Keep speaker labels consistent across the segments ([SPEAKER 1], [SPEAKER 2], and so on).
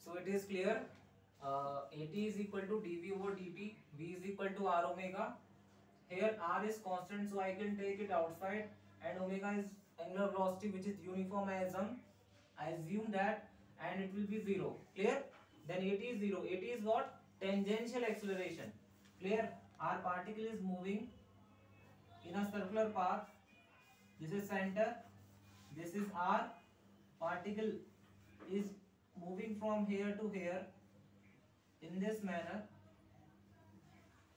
[SPEAKER 1] So it is clear. At is equal to dv over dt. V is equal to r omega. Here r is constant, so I can take it outside, and omega is angular velocity, which is uniform. I assume that, and it will be 0. Clear? Then at is 0. At is what? Tangential acceleration. Clear? Our particle is moving in a circular path. This is center. This is r. Particle is moving from here to here in this manner.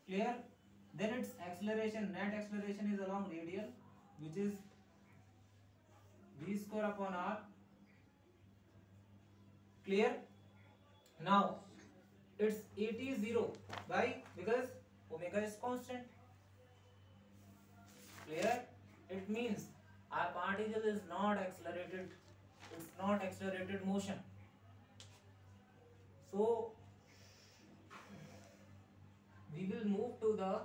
[SPEAKER 1] Clear? Then its acceleration, net acceleration is along radial, which is v square upon r. Clear? Now its at is 0. Why? Because omega is constant. Clear? It means our particle is not accelerated. It's not accelerated motion. So we will move to the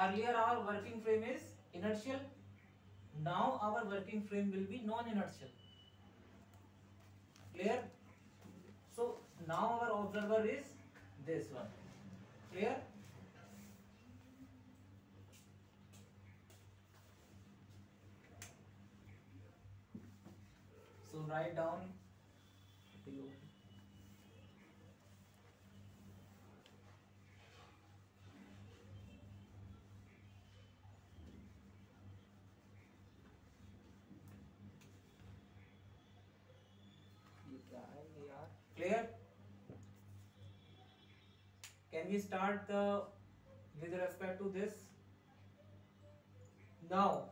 [SPEAKER 1] earlier our working frame is inertial. Now our working frame will be non-inertial. Clear? So now our observer is this one. Clear? So write down below. Clear? Can we start the with respect to this? Now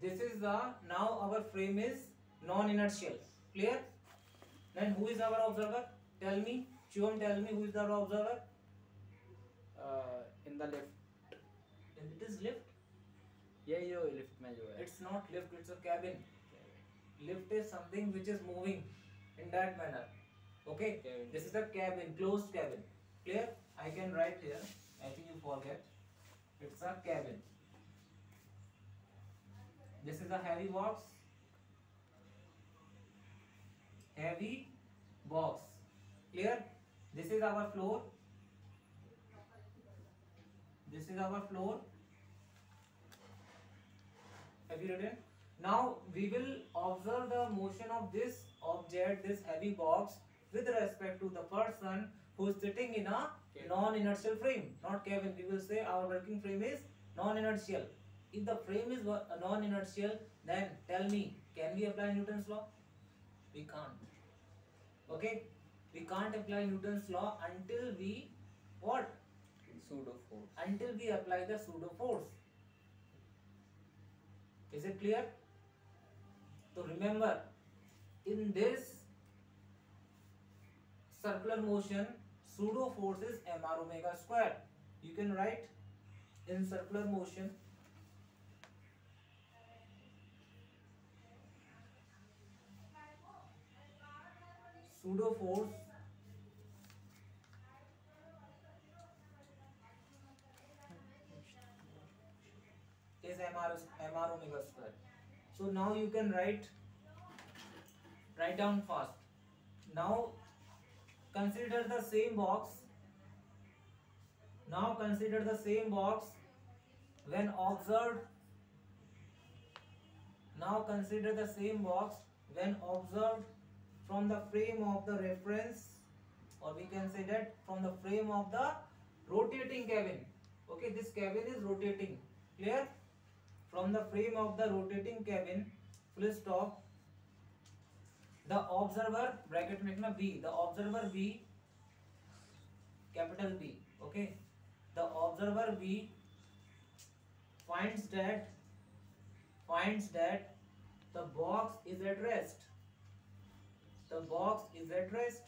[SPEAKER 1] this is the now our frame is non-inertial. Clear? Then who is our observer? Tell me. Shivam, tell me who is our observer?
[SPEAKER 2] In the lift.
[SPEAKER 1] It is lift.
[SPEAKER 2] ये जो lift में जो है.
[SPEAKER 1] It's not lift. It's a cabin. Lift is something which is moving in that manner. Okay.
[SPEAKER 2] Cabin.
[SPEAKER 1] This is a cabin, closed cabin. Clear? I can write here. I think you forget. It's a cabin. This is a heavy box. Heavy box. Clear? This is our floor. This is our floor. Have you written? Now we will observe the motion of this object, this heavy box, with respect to the person who is sitting in a non-inertial frame, not cabin. We will say our working frame is non-inertial. If the frame is non-inertial, then tell me, can we apply Newton's law? We can't. Okay? We can't apply Newton's law until we what?
[SPEAKER 2] Pseudo force.
[SPEAKER 1] Until we apply the pseudo force. Is it clear? So remember, in this circular motion, pseudo force is mr omega square. You can write in circular motion pseudo force is mr omega square. So now you can write down fast. Now consider the same box. Now consider the same box when observed. Now consider the same box when observed from the frame of the reference, or we can say that from the frame of the rotating cabin. Okay, this cabin is rotating. Clear? From the frame of the rotating cabin, full stop. The observer, bracket में रखना B, the observer B, capital B. Okay, the observer B finds that the box is at rest. The box is at rest.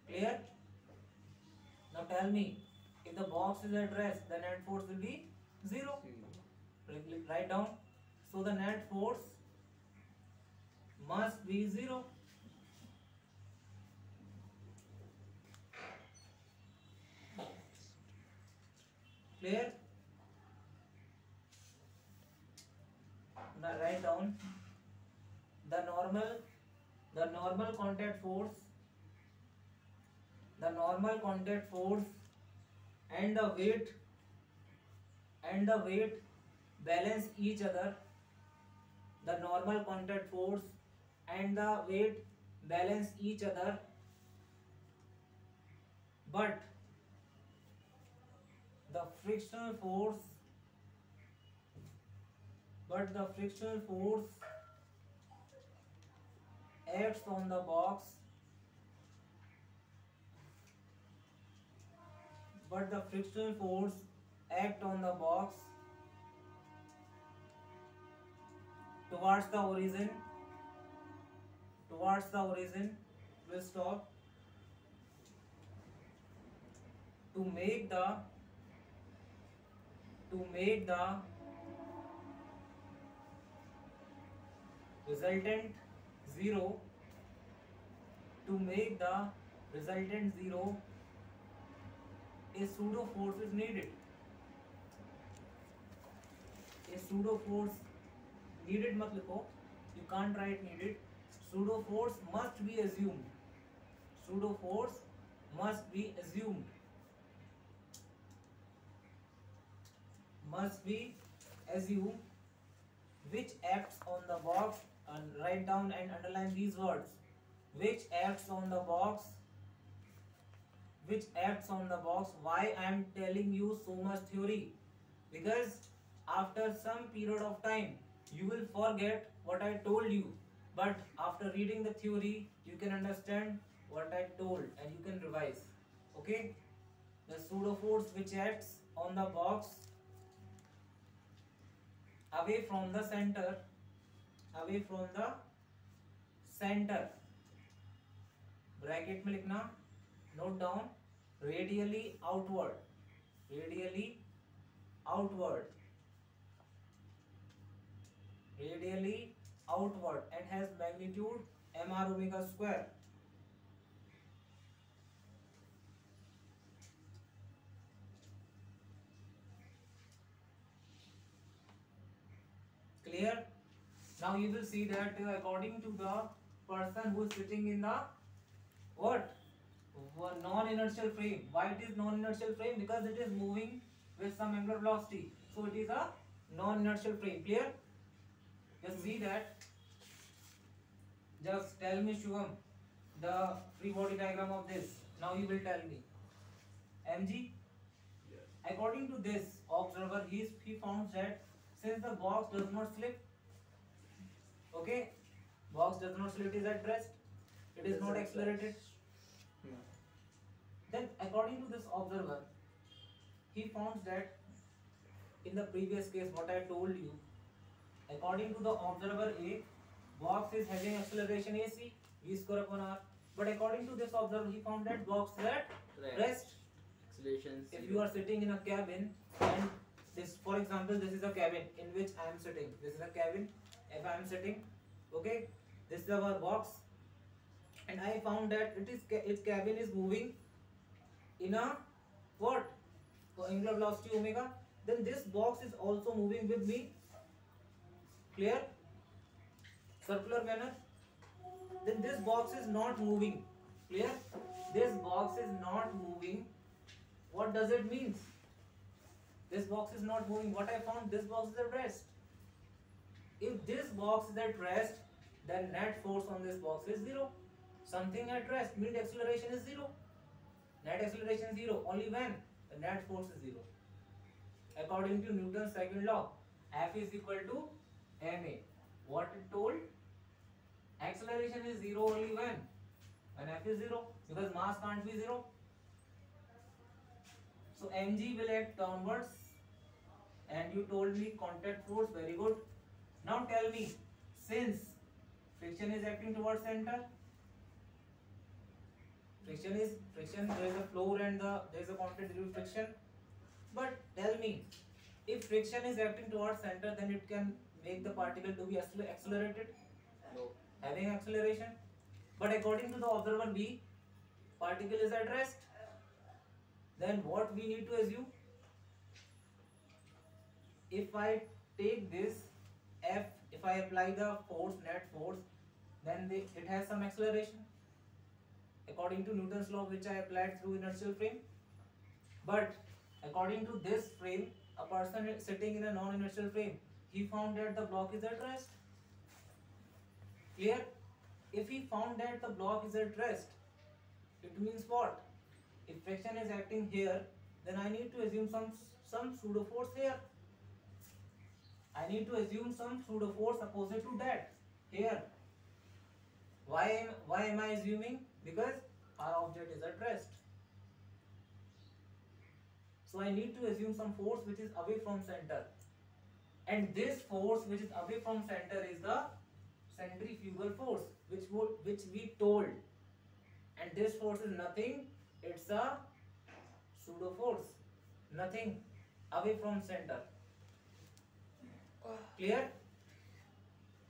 [SPEAKER 1] Clear? Now tell me, if the box is at rest, the net force will be 0. Write down. So the net force must be 0. Clear? Now write down. the normal the normal contact force the normal contact force and the weight balance each other. The normal contact force and the weight balance each other, but the frictional force but the frictional force acts on the box but the frictional force act on the box towards the origin will stop to make the resultant zero. To make the resultant zero, a pseudo force is needed. A pseudo force needed मत लिखो, you can't write needed. Pseudo force must be assumed. Pseudo force must be assumed. Must be assumed, which acts on the box, and write down and underline these words, which acts on the box. Why I am telling you so much theory? Because after some period of time you will forget what I told you, but after reading the theory you can understand what I told and you can revise. Okay, the pseudo force which acts on the box away from the center, bracket में लिखना, note down, radially outward and has magnitude mr omega square. Clear? Now you will see that according to the person who is sitting in the what? Non-inertial frame. Why it is non-inertial frame? Because it is moving with some angular velocity. So it is a non-inertial frame. Clear? Just see that. Just tell me, Shubham, the free body diagram of this. Now you will tell me. MG?
[SPEAKER 2] Yes.
[SPEAKER 1] According to this observer, he found that since the box does not slip, okay, box does not slip, it is at rest, it is not accelerated. Then according to this observer, he found that in the previous case what I told you, according to the observer A, box is having acceleration AC, v square upon r. But according to this observer, he found that box is at rest.
[SPEAKER 2] Acceleration
[SPEAKER 1] If
[SPEAKER 2] zero.
[SPEAKER 1] you are sitting in a cabin and this, for example, this is a cabin in which I am sitting. This is a cabin. If I am sitting, okay, this is our box, and I found that its cabin is moving in a what? So angular velocity omega. Then this box is also moving with me. Clear? Circular manner. Then this box is not moving. Clear? This box is not moving. What does it mean? This box is not moving. What I found, this box is at rest. If this box is at rest, then net force on this box is zero. Something at rest means acceleration is zero. Net acceleration is zero. Only when the net force is zero. According to Newton's second law, F is equal to ma. What it told? Acceleration is zero only when F is zero, because mass can't be zero. So mg will act downwards, and you told me contact force. Very good. Now tell me, since friction is acting towards center, friction, there is a floor and there is a constant degree of friction. But tell me, if friction is acting towards center, then it can make the particle to be accelerated,
[SPEAKER 2] No.
[SPEAKER 1] having acceleration. But according to the observer B, particle is at rest. Then what we need to assume? If I take this F, if I apply the force, net force, then it has some acceleration according to Newton's law, which I applied through inertial frame. But according to this frame, a person sitting in a non-inertial frame, he found that the block is at rest. Clear? If he found that the block is at rest, it means what? If friction is acting here, then I need to assume some pseudo force here. I need to assume some pseudo force opposite to that here. Why am I assuming? Because our object is at rest. So I need to assume some force which is away from center. And this force which is away from center is the centrifugal force, which we told. And this force is nothing, it's a pseudo force, nothing away from center. Clear?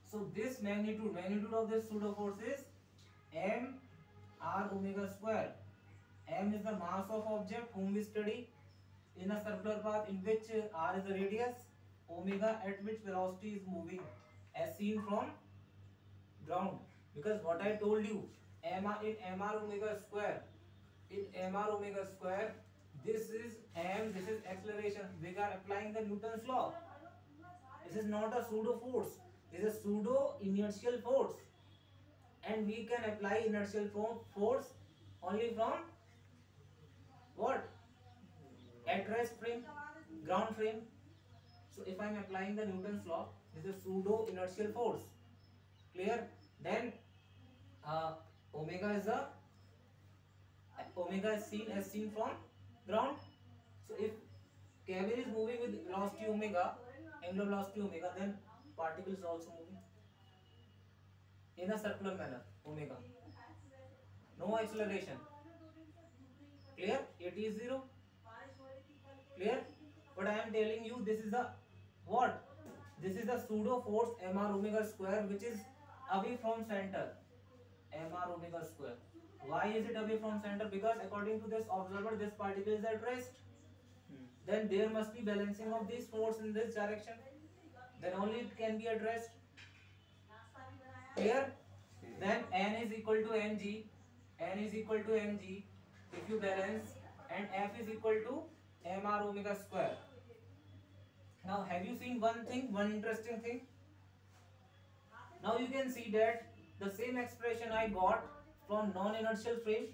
[SPEAKER 1] So this magnitude of this pseudo force is m r omega square. M is the mass of object whom we study in a circular path in which r is the radius, omega at which velocity is moving as seen from ground. Because what I told you, in mr omega square, this is m, this is acceleration. We are applying the Newton's law. This is not a pseudo force, this is a pseudo inertial force, and we can apply inertial force only from what? At rest frame, ground frame. So if I am applying the Newton's law, this is pseudo inertial force. Clear? Then omega is seen from ground. So if cabin is moving with velocity omega, angular velocity omega, then particle is also moving in a circular manner, omega. No acceleration. Clear? It is zero. Clear? But I am telling you, this is a what? This is a pseudo force mr omega square, which is away from center. Mr omega square. Why is it away from center? Because according to this observer, this particle is at rest. Then there must be balancing of this force in this direction. Then only it can be at rest. Clear? Then n is equal to mg. N is equal to mg if you balance, and f is equal to mr omega square. Now have you seen one interesting thing? Now you can see that the same expression I got from non-inertial frame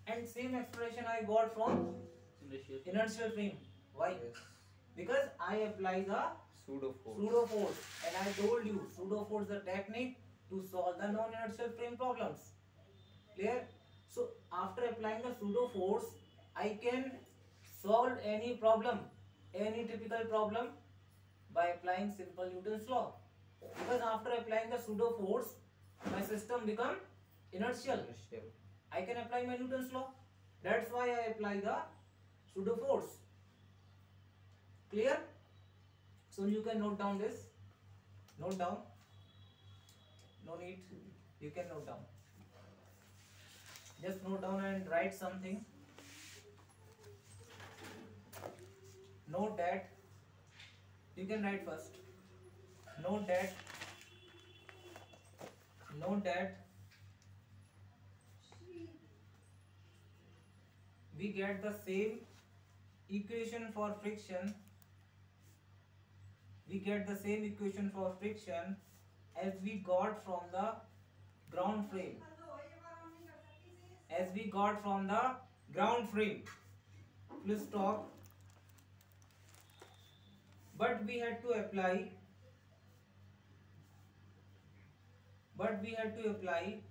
[SPEAKER 1] and same expression I got from inertial frame. Why?
[SPEAKER 2] Yes.
[SPEAKER 1] Because I apply the
[SPEAKER 2] Pseudo force.
[SPEAKER 1] pseudo force, and I told you pseudo force is the technique to solve the non-inertial frame problems. Clear? So after applying the pseudo force, I can solve any problem, any typical problem, by applying simple Newton's law. Because after applying the pseudo force, my system become inertial. I can apply my Newton's law. That's why I apply the pseudo force. Clear? So you can note down this. Note down. No need. You can note down. Just note down and write something. Note that. You can write first. Note that we get the same equation for friction. We get the same equation for friction as we got from the ground frame. As we got from the ground frame. Please stop. But we had to apply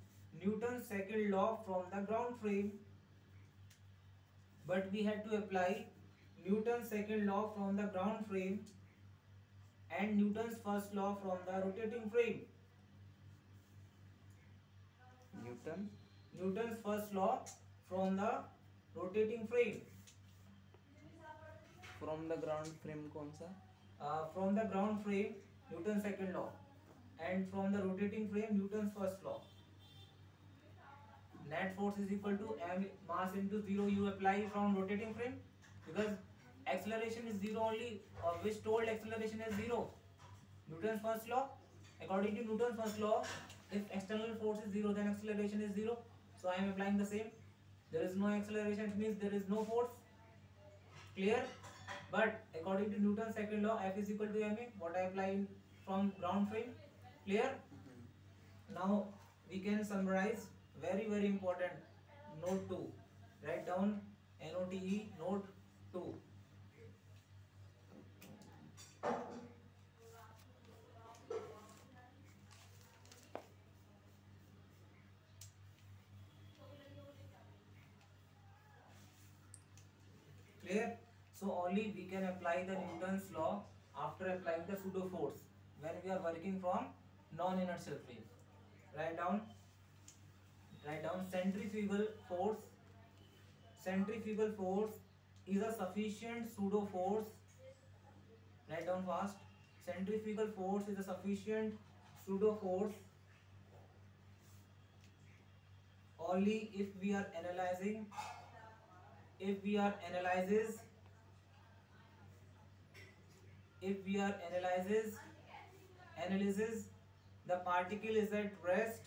[SPEAKER 1] Newton's second law from the ground frame. But we had to apply Newton's second law from the ground frame and Newton's first law from the rotating frame. Newton's first law from the rotating frame.
[SPEAKER 2] From the ground frame कौन सा?
[SPEAKER 1] From the ground frame, Newton's second law, and from the rotating frame, Newton's first law. Net force is equal to m mass into 0. You apply from rotating frame because acceleration is 0 only, which told acceleration is 0. Newton's first law. According to Newton's first law, if external force is zero, then acceleration is zero. So I am applying the same. There is no acceleration, it means there is no force. Clear? But according to Newton's second law, F is equal to ma, what I apply from ground frame. Clear? Now we can summarize. Very very important. Note 2. Write down NOTE note 2. Clear? So only we can apply the Newton's law after applying the pseudo force when we are working from non-inertial frame. Write down. Write down centrifugal force. Centrifugal force is a sufficient pseudo force. Write down fast. Centrifugal force is a sufficient pseudo force only if we are analyzing. If we are analyzes the particle is at rest.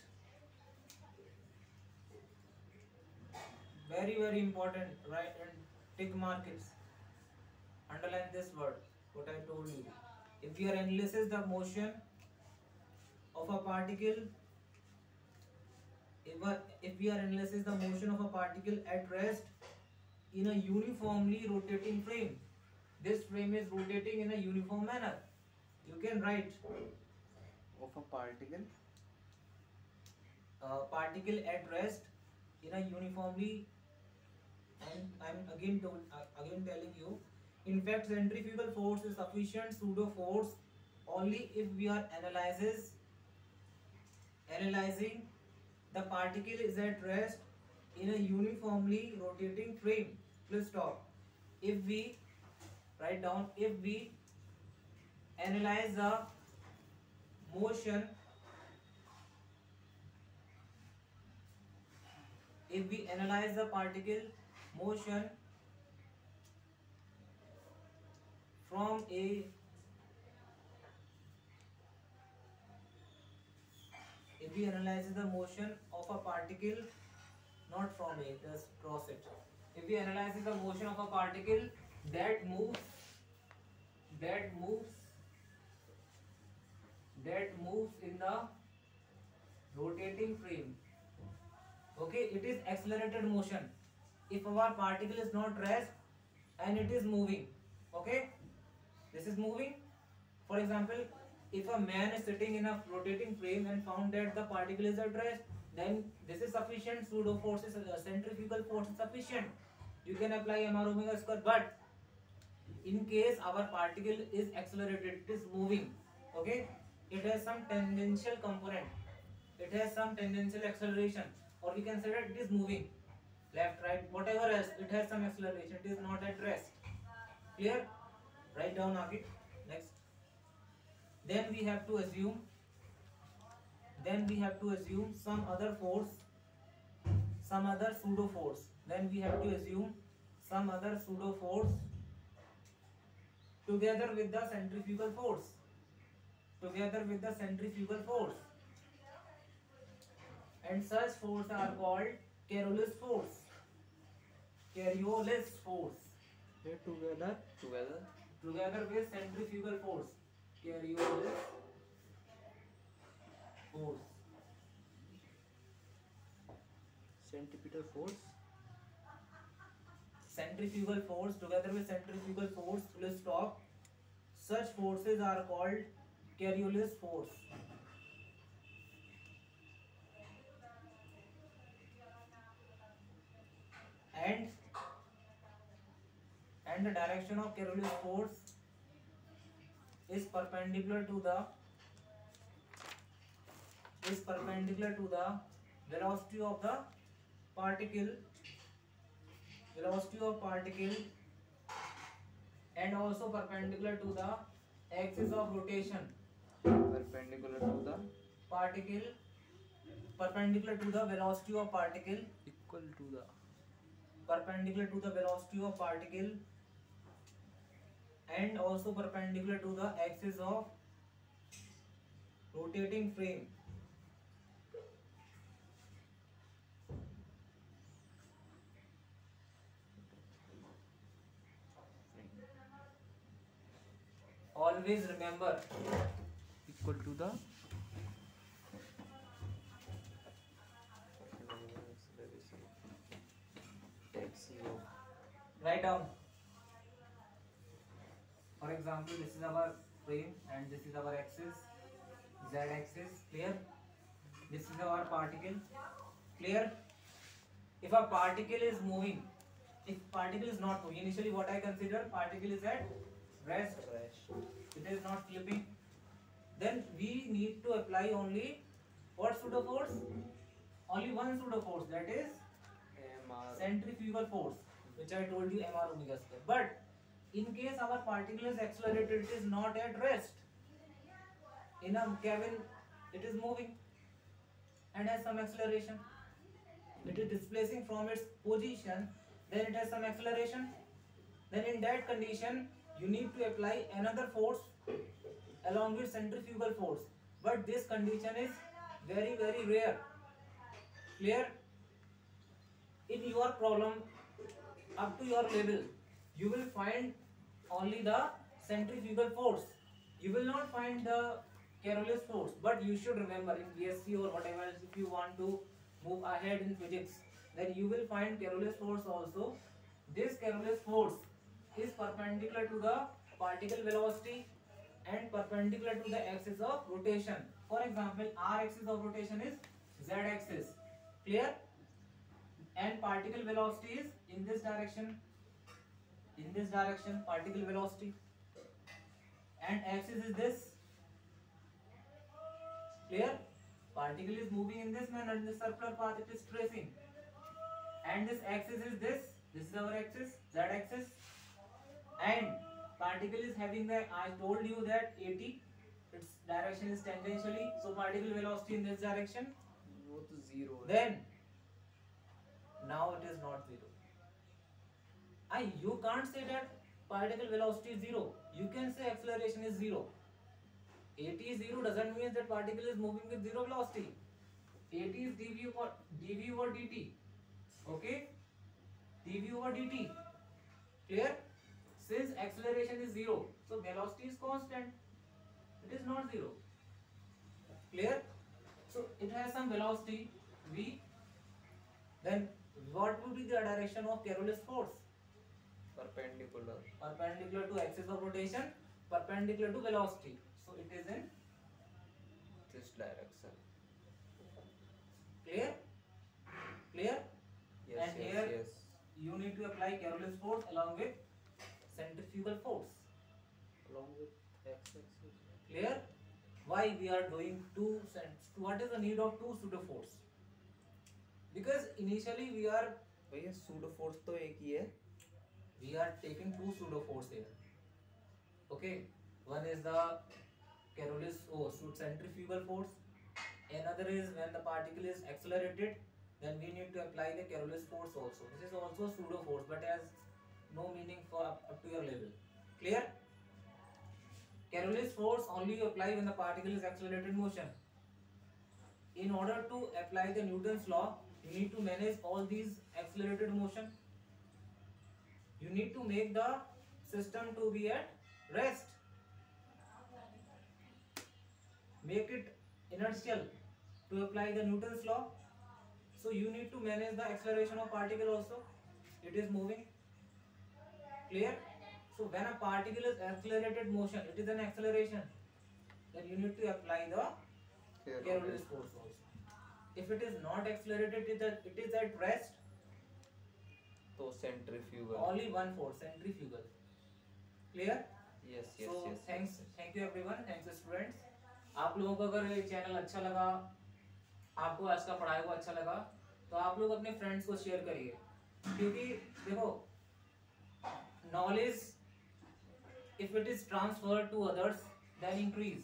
[SPEAKER 1] Very very important, right? And tick mark it, underline this word what I told you. If we are analyzes the motion of a particle, if we are analyzes the motion of a particle at rest in a uniformly rotating frame, this frame is rotating in a uniform manner. You can write
[SPEAKER 2] Of a particle.
[SPEAKER 1] Particle at rest in a uniformly, and I'm again telling you, in fact centrifugal force is sufficient pseudo force only if we are analyzing the particle is at rest in a uniformly rotating frame. Please stop. If we write down, if we analyze the motion, if we analyze the particle motion from a, if we analyze the motion of a particle, not from a, just cross it. If we analyze the motion of a particle that moves in the rotating frame, okay, it is accelerated motion. If our particle is not rest and it is moving, okay, this is moving. For example, if a man is sitting in a rotating frame and found that the particle is at rest, then this is sufficient pseudo force is centrifugal force is sufficient. You can apply mr omega square. But in case our particle is accelerated, it is moving, okay, it has some tangential component, it has some tangential acceleration, or we can say that it is moving left, right, whatever else, it has some acceleration, it is not at rest. Clear? Write down again. Next, then we have to assume some other force, some other pseudo force. Then we have to assume some other pseudo force together with the centrifugal force. And such force are called Coriolis force.
[SPEAKER 2] Here together
[SPEAKER 1] with centrifugal force. Coriolis force.
[SPEAKER 2] centripetal force.
[SPEAKER 1] Centrifugal force together with centrifugal force. Please stop. Such forces are called Coriolis force. And the direction of Coriolis force is perpendicular to the velocity of particle and also perpendicular to the axis of rotation.
[SPEAKER 2] Perpendicular to the
[SPEAKER 1] Particle, perpendicular to the velocity of particle,
[SPEAKER 2] equal to the
[SPEAKER 1] perpendicular to the velocity of particle and also perpendicular to the axis of rotating frame. always remember
[SPEAKER 2] equal to the
[SPEAKER 1] write down. For example, this is our frame and this is our axis, z axis. Clear? This is our particle. Clear? If a particle is moving, if particle is not moving, initially what I consider particle is at rest, it is not flipping, then we need to apply only what pseudo force? Only one pseudo force, that is centrifugal force, which I told you mr omega square. But in case our particle is accelerated, it is not at rest. In a cabin, it is moving and has some acceleration. It is displacing from its position, then it has some acceleration. Then in that condition, you need to apply another force along with centrifugal force. But this condition is very, very rare. Clear? In your problem, up to your level, you will find only the centrifugal force. You will not find the Carolus force. But you should remember in BSc or whatever, if you want to move ahead in physics, then you will find Carolus force also. This Carolus force is perpendicular to the particle velocity and perpendicular to the axis of rotation. For example, r axis of rotation is z axis. Clear? And particle velocity is in this direction. In this direction, particle velocity. And axis is this. Clear? Particle is moving in this manner, in the circular path it is tracing. And this axis is this. This is our axis, z axis. And particle is having the, I told you that 80, its direction is tangentially. So particle velocity in this direction.
[SPEAKER 2] वो तो zero है.
[SPEAKER 1] Then, now it is not zero. You can't say that particle velocity is zero. You can say acceleration is zero. 80 is zero doesn't mean that particle is moving with zero velocity. 80 is dv over dt. Okay? dv over dt. Clear? Since acceleration is zero, so velocity is constant. It is not zero. Clear? So it has some velocity v. Then what would be the direction of Carolus force?
[SPEAKER 2] Perpendicular.
[SPEAKER 1] Perpendicular to axis of rotation, perpendicular to velocity. So it is in
[SPEAKER 2] This direction.
[SPEAKER 1] clear? Clear?
[SPEAKER 2] Yes,
[SPEAKER 1] And
[SPEAKER 2] yes,
[SPEAKER 1] here
[SPEAKER 2] yes.
[SPEAKER 1] you need to apply Carolus force along with centrifugal force.
[SPEAKER 2] Along with x-axis.
[SPEAKER 1] Clear? Why we are doing two? What is the need of two pseudo force? Because initially we are
[SPEAKER 2] भैया pseudo force तो एक ही है.
[SPEAKER 1] taking two pseudo force here. Okay, one is the Carolus centrifugal force. Another is when the particle is accelerated, then we need to apply the Carolus force also. This is also pseudo force, but has no meaning for up to your level. Clear? Carolus force only you apply when the particle is accelerated motion. In order to apply the Newton's law, you need to manage all these accelerated motion. You need to make the system to be at rest. Make it inertial to apply the Newton's law. So you need to manage the acceleration of particle also. It is moving. Clear? So when a particle is accelerated motion, it is an acceleration. Then you need to apply the Carolus force also. If it is not accelerated, it is at rest.
[SPEAKER 2] तो centrifugal.
[SPEAKER 1] Only one force, centrifugal. Clear?
[SPEAKER 2] Yes, yes,
[SPEAKER 1] So
[SPEAKER 2] yes.
[SPEAKER 1] thank you everyone, thanks students. आप लोगों को अगर ये channel अच्छा लगा, आपको आज का पढ़ाई को अच्छा लगा, तो आप लोग अपने फ्रेंड्स को शेयर करिए, क्योंकि देखो knowledge if it is transferred to others then increase,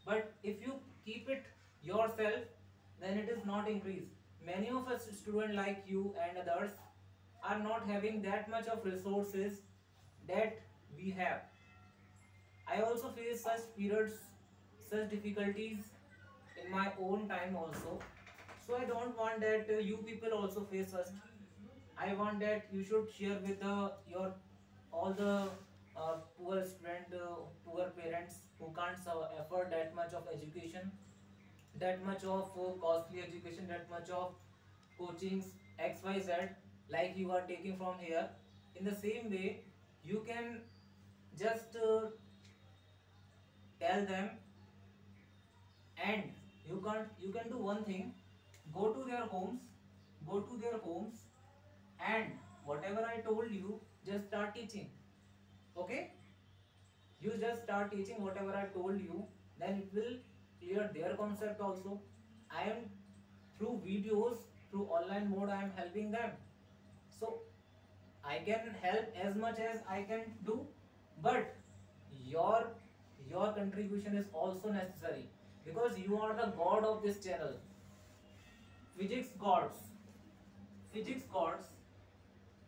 [SPEAKER 1] but if you keep it yourself then it is not increase. Many of us students like you and others are not having that much of resources that we have. I also face such periods, such difficulties in my own time also. So I don't want that you people also face such. I want that you should share with your all the poor student, poor parents who can't afford that much of education, that much of costly education, that much of coachings XYZ, like you are taking from here. In the same way, you can just tell them, and you can do one thing. Go to their homes, go to their homes, and whatever I told you, just start teaching. Okay, you just start teaching whatever I told you, then it will clear their concept also. I am, through videos, through online mode, I am helping them. So I can help as much as I can do, but your your contribution is also necessary, because you are the god of this channel. Physics gods, physics gods.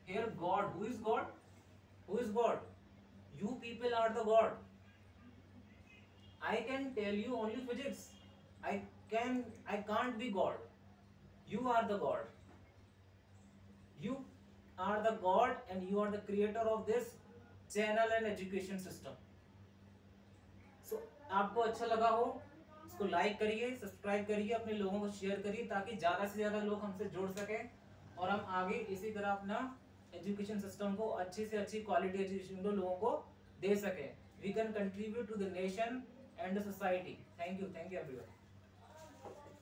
[SPEAKER 1] Here god, who is god? Who is god? You people are the god. I can tell you only physics. I can't be god. You are the god. You are the god, and you are the creator of this channel and education system. So आपको अच्छा लगा हो, इसको like करिए, subscribe करिए, अपने लोगों को शेयर करिए, ताकि ज्यादा से ज्यादा लोग हमसे जुड़ सके और हम आगे इसी तरह अपना एजुकेशन सिस्टम को अच्छी से अच्छी क्वालिटी एजुकेशन को लोगों को दे सके. We can contribute to the nation and the society. Thank you everyone.